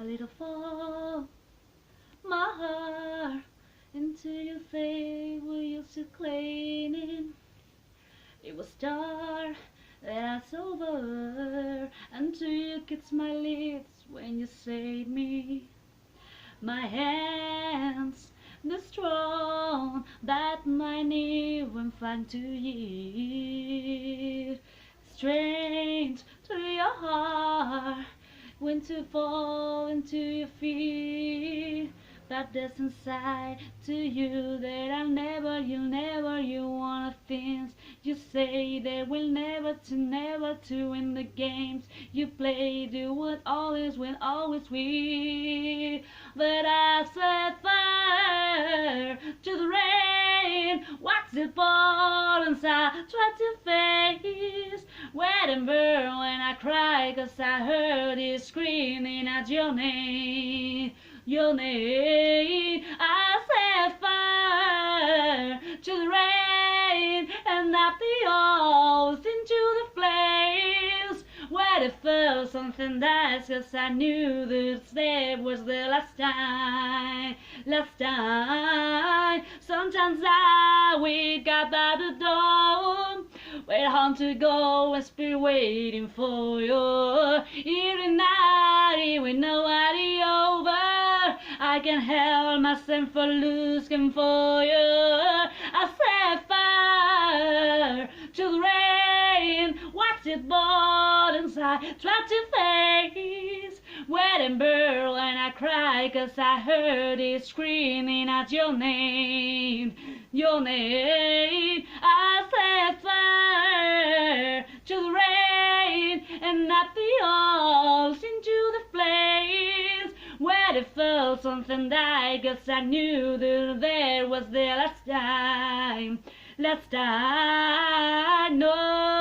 a little fall. My heart into your face, we used to clean it. It was dark, that's over, until you kissed my lips when you saved me. My hands, the strong, that my knee went fine to yield. Strength to your heart, when to fall into your feet. But there's inside to you that you'll never, you want things you say they will never to win the games you play. Do what always win, always win. But I set fire to the rain, watch it fall inside, try to face, wet and burn when I cry, 'cause I heard it screaming at your name. Your name, I set fire to the rain, and up the halls into the flames, where it felt something dies, 'cause I knew this day was the last time. Last time. Sometimes I wake up at the dawn, wait home to go and spirit waiting for you. Every night with nobody over, I can help myself for losing for you. I set fire to the rain, watch it burn inside, try to face, wet and burn when I cry, 'cause I heard it screaming at your name. Your name, I set fire to the rain, and up the halls into the flames, where it felt something died, 'cause I knew that there was the last time. Last time, no.